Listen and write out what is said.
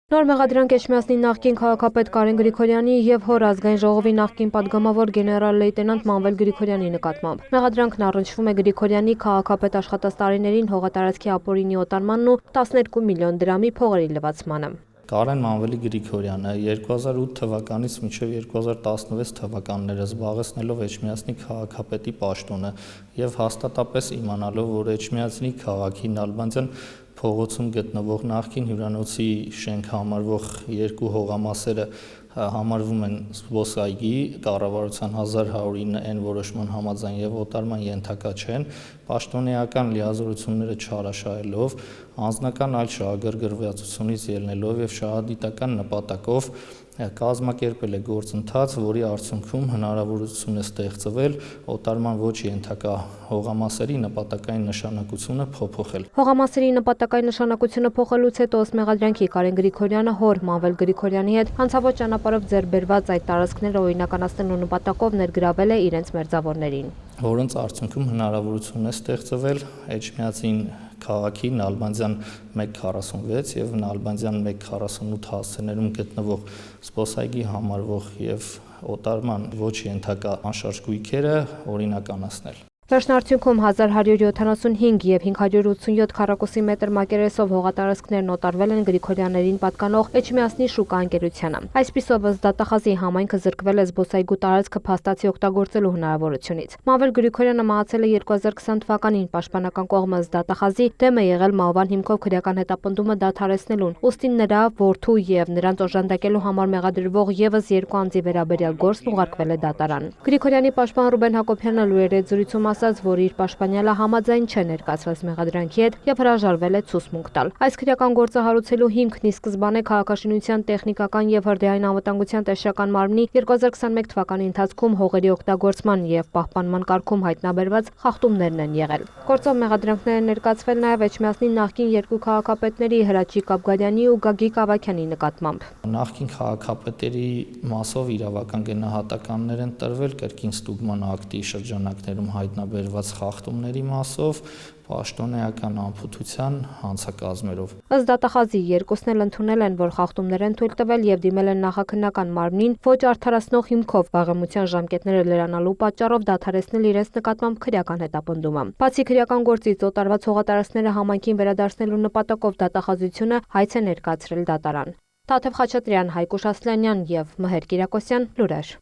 Նոր մեղադրանք Էջմիածնի նախկին քաղաքապետ Կարեն Գրիգորյանի և հոր ազգային ժողովի նախկին պատգամավոր գեներալ լեյտենանտ Մանվել Գրիգորյանի նկատմամբ։ Մեղադրանքն առնչվում է Գրիգորյանի քաղաքապետ աշխատած տարիներին հողատարածքի ապօրինի օտարմանն ու 12 միլիոն դրամի փողերի լվացմանը։ Կարեն Մանվելի Գրիգորյանը 2008 թվականից մինչև 2016 թվականները զբաղեցնելով Էջմիածնի քաղաքապետի պաշտոնը եւ հաստատապես իմանալով, որ Էջմիածնի քաղաքի Նալբանդյան փողոցում գտնվող նախկին հյուրանոցի շենք համարվող երկու հողամասերը համարվում են զբոսայգի կառավարության 1109 որոշման համաձայն եւ օտարման ենթակա չեն, պաշտոնեական լիազորությունները չարաշահելով, անձնական այլ շահագրգռվածությունից ելնելով եւ շահադիտական նպատակով կազմակերպել է գործընթաց, որի արդյունքում հնարավորություն է ստեղծվել օտարման ոչ ենթակա հողամասերի նպատակային նշանակությունը փոփոխել։ Հողամասերի նպատակային նշանակությունը փոխելուց հետո ըստ մեղադրանքի Կարեն Գրիգորյանը հոր Մանվել Գրիգորյանի հետ հանցավոր ճանապարհով ձեռք բերված այդ տարածքները օրինականացնելու նպատակով ներգրավել է իրենց մերձավորներին, որոնց արդյունքում հնարավորություն է ստեղծվել Էջմիածին քաղաքի Նալբանդյան 146 եւ Նալբանդյան 148 հասցեներում գտնվող զբոսայգի համարվող եւ օտարման ոչ ենթակա անշարժ գույքերը օրինականացնել։ Վերջնարդյունքում 1175 և 587 քառակուսի մետր մակերեսով հողատարածքներն օտարվել են Գրիգորյաններին պատկանող Էջմիածնի շուկա ընկերությանը։ Այսպիսով ըստ դատախազի համայնքը զրկվել է զբոսայգու տարածքը փաստացի օգտագործելու հնարավորությունից։ Մանվել Գրիգորյանը մահացել է 2020 թվականին, պաշտպանական կողմը ըստ դատախազի դեմ է եղել մահվան հիմքով քրեական հետապնդումը դադարեցնելուն, ուստի նրա որդու և նրանց օժանդակելու համար մեղադրվող ևս երկու անձի վերաբերյալ գործն ուղարկվել է դատարան։ Գրիգորյանի պաշտպան Ռուբեն Հակոբյանը լուրերի հետ զրույցում ասաց, որ իր պաշտպանյալը համաձայն չէ ներկայացված մեղադրանքի հետ եւ հրաժարվել է ցուցմունք տալ։ Այս քրեական գործը հարուցելու հիմքն ի սկզբանե քաղաքաշինության տեխնիկական եւ հրդեհային անվտանգության տեսչական մարմնի 2021 թվականի ընթացքում հողերի օգտագործման եւ պահպանման կարգում հայտնաբերված խախտումներն են եղել։ Գործով մեղադրանքներ են ներկայացվել նաեւ Էջմիածնի նախկին երկու քաղաքապետների Հրաչիկ Աբգարյանի ու Գագիկ Ավագյանի նկատմամբ։ Նախկին քաղաքապետերի մասով իրավական գնահատականներ են տրվել կրկին ստուգման ակտի շրջանակներում հայտնաբերված խախտումների մասով, պաշտոնեական անփութության հանցակազմերով։ Ըստ դատախազի երկուսն էլ ընդունել են, որ խախտումներ են թույլ տվել եւ դիմել են նախաքննական մարմնին ոչ արդարացնող հիմքով վաղեմության ժամկետները լրանալու պատճառով դադարեցնել իրենց նկատմամբ քրեական հետապնդումը։ Բացի քրեական գործից օտարված հողատարածքները համայնքին վերադարձնելու նպատակով դատախազությունը հայց է ներկայացրել դատարան։ Տաթև Խաչատրյան, Հայկուշ Ասլանյան և Մհեր Կիրակոսյան, լուրեր։